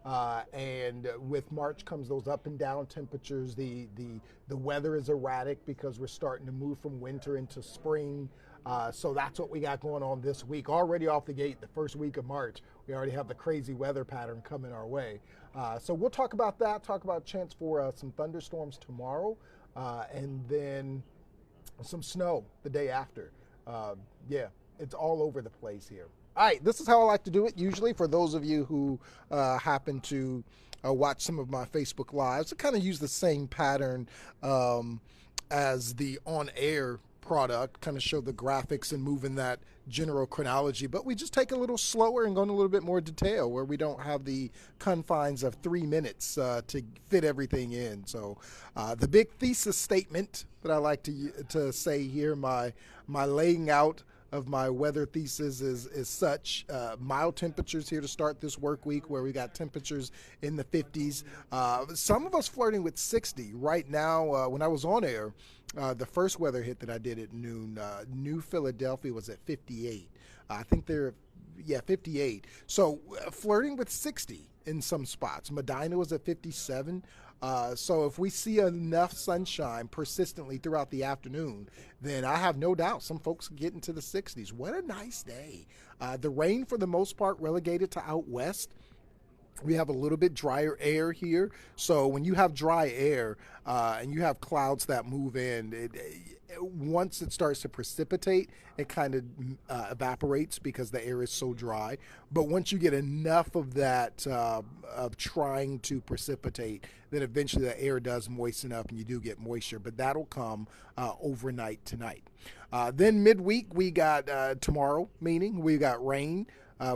And with March comes those up and down temperatures. The weather is erratic because we're starting to move from winter into spring. So that's what we got going on this week. Already off the gate, the first week of March, we already have the crazy weather pattern coming our way. So we'll talk about that, talk about chance for some thunderstorms tomorrow, and then some snow the day after. Yeah, it's all over the place here. All right, this is how I like to do it usually for those of you who happen to watch some of my Facebook Lives. I kind of use the same pattern as the on-air product, kind of show the graphics and move in that general chronology, but we just take a little slower and go into a little bit more detail where we don't have the confines of 3 minutes to fit everything in. So the big thesis statement that I like to say here, my laying out of my weather thesis is such. Mild temperatures here to start this work week where we got temperatures in the 50s. Some of us flirting with 60. Right now, when I was on air, the first weather hit that I did at noon, New Philadelphia was at 58. I think they're, 58. So flirting with 60 in some spots. Medina was at 57. So if we see enough sunshine persistently throughout the afternoon, then I have no doubt some folks get into the 60s. What a nice day. The rain, for the most part, relegated to out west. We have a little bit drier air here. So when you have dry air and you have clouds that move in, once it starts to precipitate, it kind of evaporates because the air is so dry. But once you get enough of that of trying to precipitate, then eventually the air does moisten up and you do get moisture. But that'll come overnight tonight. Then midweek, we got tomorrow, meaning we got rain.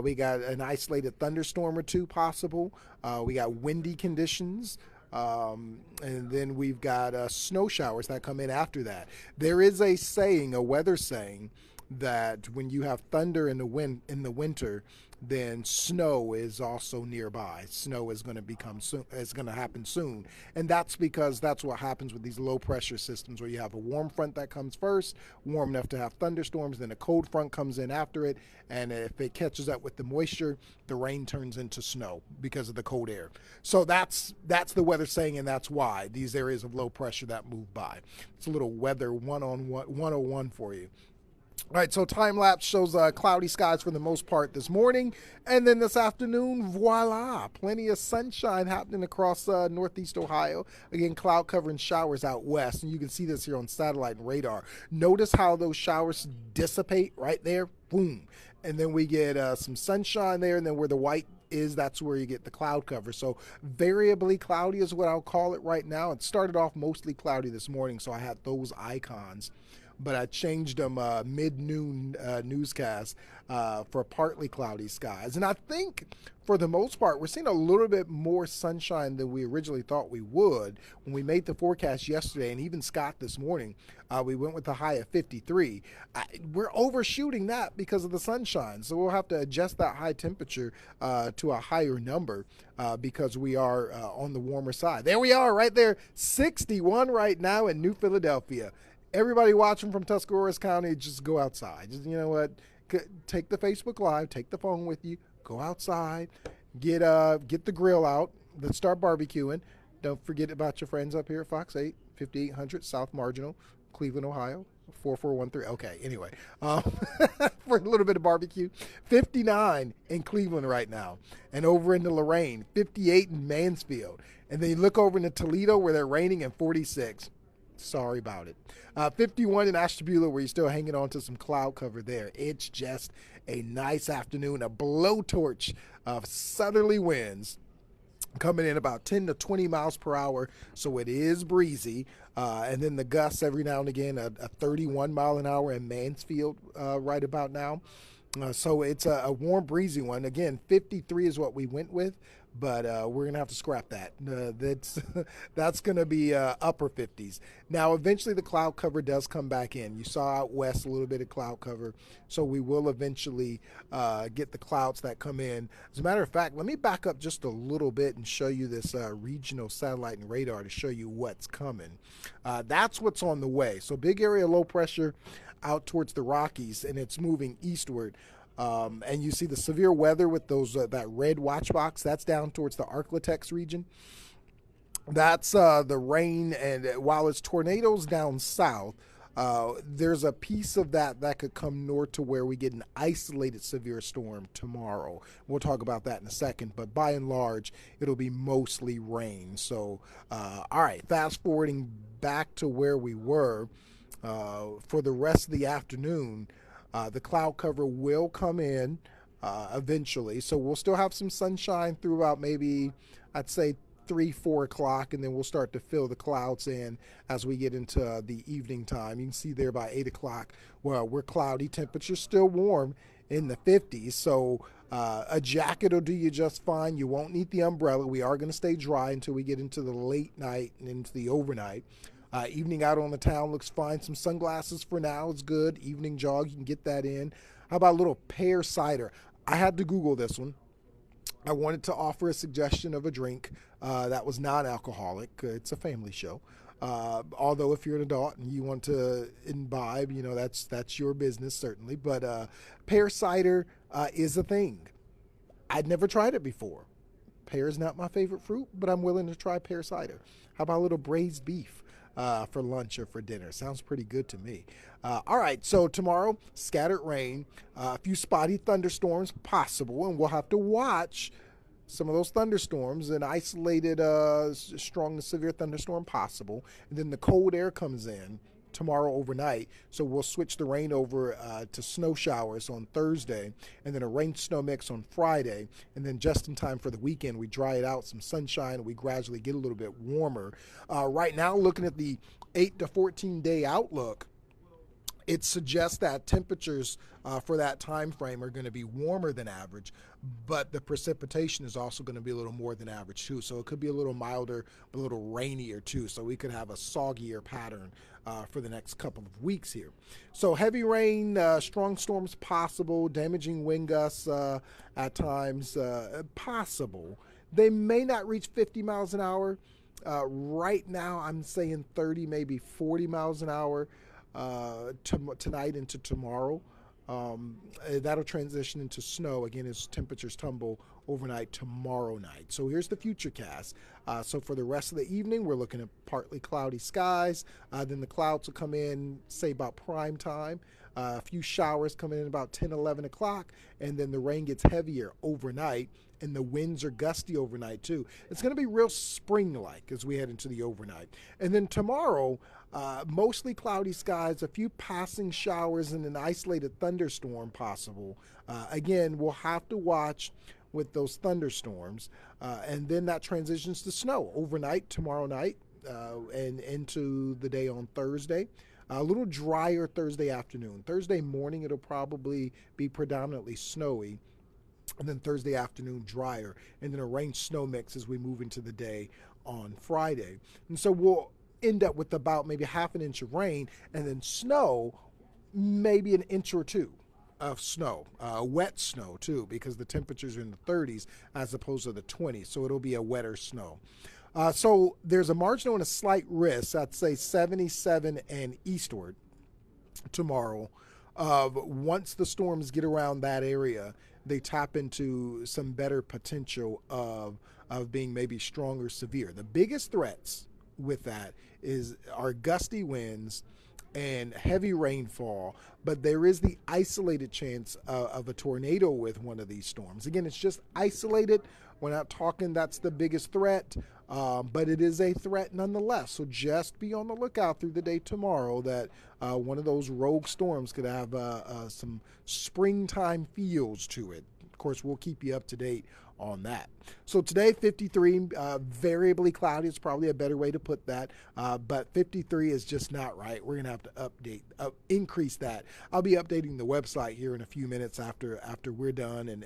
We got an isolated thunderstorm or two possible. We got windy conditions. And then we've got snow showers that come in after that. There is a saying, a weather saying, that when you have thunder in the winter, then snow is also nearby. Snow is going to happen soon, and that's because that's what happens with these low pressure systems, where you have a warm front that comes first, warm enough to have thunderstorms, then a cold front comes in after it, and if it catches up with the moisture, the rain turns into snow because of the cold air. So that's the weather saying, and that's why these areas of low pressure that move by. It's a little weather 101 for you. All right, so time lapse shows cloudy skies for the most part this morning, and then this afternoon, voila, plenty of sunshine happening across northeast Ohio. Again, cloud cover and showers out west, and you can see this here on satellite and radar. Notice how those showers dissipate right there, boom, and then we get some sunshine there, and then where the white is, that's where you get the cloud cover. So variably cloudy is what I'll call it right now. It started off mostly cloudy this morning, so I had those icons, but I changed them mid-noon newscast for partly cloudy skies. And I think for the most part, we're seeing a little bit more sunshine than we originally thought we would. When we made the forecast yesterday, and even Scott this morning, we went with a high of 53. We're overshooting that because of the sunshine. So we'll have to adjust that high temperature to a higher number because we are on the warmer side. There we are right there, 61 right now in New Philadelphia. Everybody watching from Tuscarawas County, just go outside. Just, you know what? Take the Facebook Live, take the phone with you, go outside, get the grill out. Let's start barbecuing. Don't forget about your friends up here at Fox 8, 5800 South Marginal, Cleveland, Ohio, 4413. Okay, anyway, for a little bit of barbecue. 59 in Cleveland right now, and over into Lorraine, 58 in Mansfield. And then you look over into Toledo where they're raining, and 46. Sorry about it. 51 in Ashtabula, where you're still hanging on to some cloud cover there. It's just a nice afternoon, a blowtorch of southerly winds coming in about 10 to 20 miles per hour, so it is breezy. And then the gusts every now and again, a 31 mile an hour in Mansfield right about now. So it's a warm, breezy one. Again, 53 is what we went with, but we're going to have to scrap that. That's going to be upper 50s. Now, eventually the cloud cover does come back in. You saw out west a little bit of cloud cover, so we will eventually get the clouds that come in. As a matter of fact, let me back up just a little bit and show you this regional satellite and radar to show you what's coming. That's what's on the way. So big area low pressure out towards the Rockies, and it's moving eastward. And you see the severe weather with those that red watch box. That's down towards the Arklatex region. That's the rain, and while it's tornadoes down south, there's a piece of that could come north to where we get an isolated severe storm tomorrow. We'll talk about that in a second, but by and large, it'll be mostly rain. So, all right, fast forwarding back to where we were for the rest of the afternoon, the cloud cover will come in eventually. So we'll still have some sunshine through about maybe, I'd say, 3-4 o'clock, and then we'll start to fill the clouds in as we get into the evening time. You can see there by 8 o'clock, well, we're cloudy, temperatures still warm in the 50s, so a jacket will do you just fine. You won't need the umbrella. We are going to stay dry until we get into the late night and into the overnight. Evening out on the town looks fine. Some sunglasses for now is good. Evening jog, you can get that in. How about a little pear cider? I had to Google this one. I wanted to offer a suggestion of a drink that was non-alcoholic. It's a family show. Although if you're an adult and you want to imbibe, that's your business, certainly. But pear cider is a thing. I'd never tried it before. Pear is not my favorite fruit, but I'm willing to try pear cider. How about a little braised beef for lunch or for dinner? Sounds pretty good to me. All right, so tomorrow, scattered rain, a few spotty thunderstorms possible, and we'll have to watch some of those thunderstorms, an isolated strong to severe thunderstorm possible. And then the cold air comes in tomorrow overnight, so we'll switch the rain over to snow showers on Thursday, and then a rain-snow mix on Friday, and then just in time for the weekend, we dry it out, some sunshine, and we gradually get a little bit warmer. Right now, looking at the 8 to 14-day outlook, it suggests that temperatures for that time frame are going to be warmer than average, but the precipitation is also going to be a little more than average too. So it could be a little milder, but a little rainier too. So we could have a soggier pattern for the next couple of weeks here. So heavy rain, strong storms possible, damaging wind gusts at times possible. They may not reach 50 miles an hour. Right now, I'm saying 30, maybe 40 miles an hour. Tonight into tomorrow. That'll transition into snow again as temperatures tumble overnight tomorrow night. So here's the future cast. So for the rest of the evening, we're looking at partly cloudy skies. Then the clouds will come in, say, about prime time. A few showers coming in about 10, 11 o'clock, and then the rain gets heavier overnight, and the winds are gusty overnight too. It's going to be real spring-like as we head into the overnight. And then tomorrow, mostly cloudy skies, a few passing showers, and an isolated thunderstorm possible. Again, we'll have to watch with those thunderstorms, and then that transitions to snow overnight tomorrow night and into the day on Thursday. A little drier Thursday afternoon. Thursday morning, it'll probably be predominantly snowy. And then Thursday afternoon, drier. And then a rain-snow mix as we move into the day on Friday. And so we'll end up with about maybe half an inch of rain, and then snow, maybe an inch or two of snow. Wet snow, too, because the temperatures are in the 30s as opposed to the 20s. So it'll be a wetter snow. So there's a marginal and a slight risk, I'd say 77 and eastward tomorrow. Once the storms get around that area, they tap into some better potential of being maybe strong or severe. The biggest threats with that are gusty winds and heavy rainfall, but there is the isolated chance of a tornado with one of these storms. Again, it's just isolated. We're not talking that's the biggest threat, but it is a threat nonetheless. So just be on the lookout through the day tomorrow that one of those rogue storms could have some springtime feels to it. Of course, we'll keep you up to date on that. So today, 53, variably cloudy is probably a better way to put that, but 53 is just not right. We're going to have to increase that. I'll be updating the website here in a few minutes after we're done and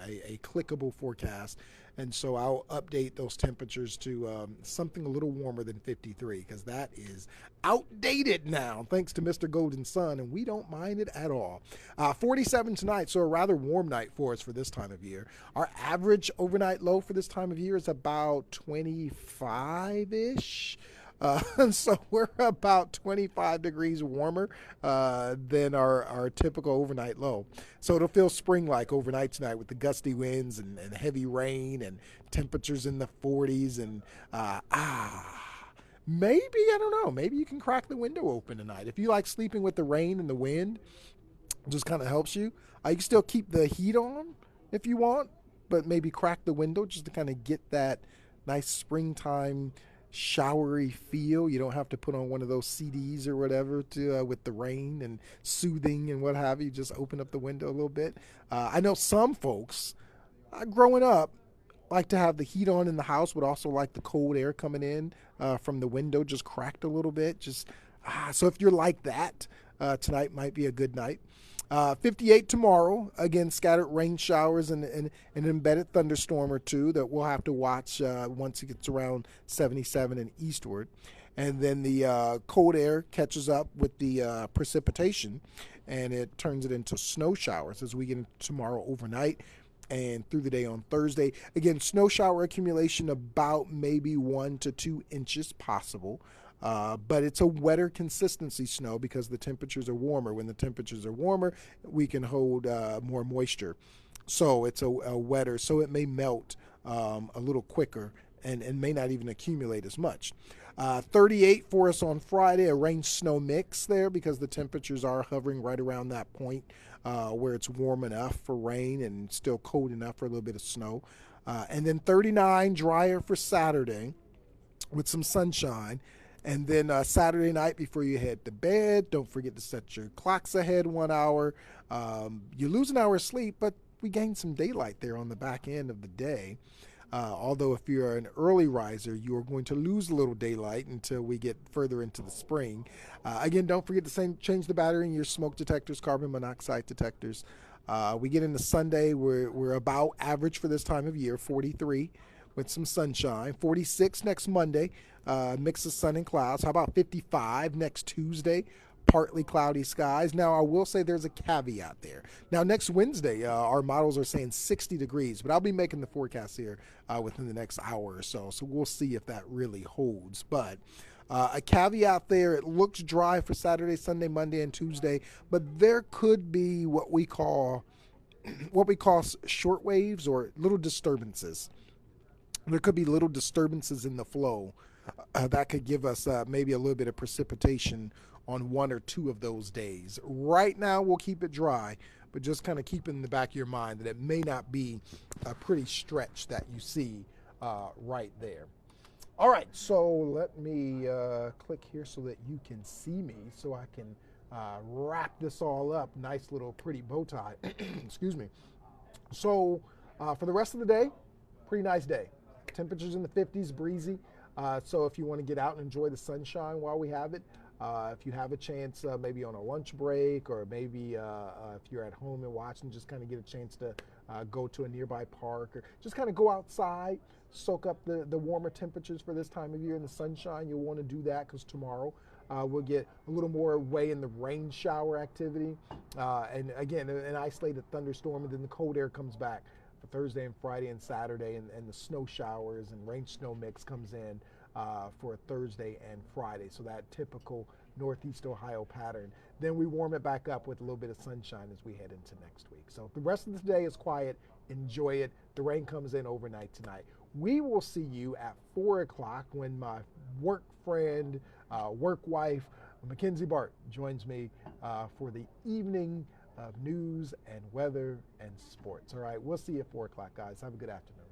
a clickable forecast. And so I'll update those temperatures to something a little warmer than 53 because that is outdated now, thanks to Mr. Golden Sun, and we don't mind it at all. 47 tonight, so a rather warm night for us for this time of year. Our average overnight low for this time of year is about 25-ish. So we're about 25 degrees warmer than our typical overnight low. So it'll feel spring-like overnight tonight with the gusty winds and heavy rain and temperatures in the 40s. And maybe, I don't know, maybe you can crack the window open tonight. If you like sleeping with the rain and the wind, it just kind of helps you. You can still keep the heat on if you want, but maybe crack the window just to kind of get that nice springtime showery feel. You don't have to put on one of those CDs or whatever to with the rain and soothing and what have you. Just open up the window a little bit. I know some folks growing up like to have the heat on in the house, would also like the cold air coming in from the window just cracked a little bit. Just so if you're like that, tonight might be a good night. 58 tomorrow. Again, scattered rain showers and an embedded thunderstorm or two that we'll have to watch once it gets around 77 and eastward. And then the cold air catches up with the precipitation, and it turns it into snow showers as we get into tomorrow overnight and through the day on Thursday. Again, snow shower accumulation about maybe 1 to 2 inches possible. But it's a wetter consistency snow because the temperatures are warmer. When the temperatures are warmer, we can hold more moisture. So it's a wetter, so it may melt a little quicker and may not even accumulate as much. 38 for us on Friday, a rain-snow mix there because the temperatures are hovering right around that point where it's warm enough for rain and still cold enough for a little bit of snow. And then 39, drier for Saturday with some sunshine. And then Saturday night before you head to bed, don't forget to set your clocks ahead 1 hour. You lose an hour of sleep, but we gain some daylight there on the back end of the day. Although if you're an early riser, you are going to lose a little daylight until we get further into the spring. Again, don't forget to change the battery in your smoke detectors, carbon monoxide detectors. We get into Sunday, we're about average for this time of year, 43 with some sunshine. 46 next Monday, mix of sun and clouds. How about 55 next Tuesday? Partly cloudy skies. Now, I will say there's a caveat there. Now, next Wednesday, our models are saying 60 degrees, but I'll be making the forecast here within the next hour or so. So we'll see if that really holds. But a caveat there, it looks dry for Saturday, Sunday, Monday, and Tuesday, but there could be what we call short waves or little disturbances. There could be little disturbances in the flow that could give us maybe a little bit of precipitation on 1 or 2 of those days. Right now, we'll keep it dry, but just kind of keep in the back of your mind that it may not be a pretty stretch that you see right there. All right, so let me click here so that you can see me so I can wrap this all up. Nice little pretty bow tie. Excuse me. So for the rest of the day, pretty nice day. Temperatures in the 50s, breezy. So if you want to get out and enjoy the sunshine while we have it, if you have a chance, maybe on a lunch break, or maybe if you're at home and watching, just kind of get a chance to go to a nearby park, or just kind of go outside, soak up the warmer temperatures for this time of year in the sunshine. You'll want to do that because tomorrow we'll get a little more way in the rain shower activity. And again, an isolated thunderstorm, and then the cold air comes back for Thursday and Friday and Saturday, and the snow showers and rain snow mix comes in for Thursday and Friday. So that typical Northeast Ohio pattern. Then we warm it back up with a little bit of sunshine as we head into next week. So the rest of the day is quiet. Enjoy it. The rain comes in overnight tonight. We will see you at 4 o'clock when my work friend, work wife, Mackenzie Bart, joins me for the evening of news and weather and sports. All right, we'll see you at 4 o'clock, guys. Have a good afternoon.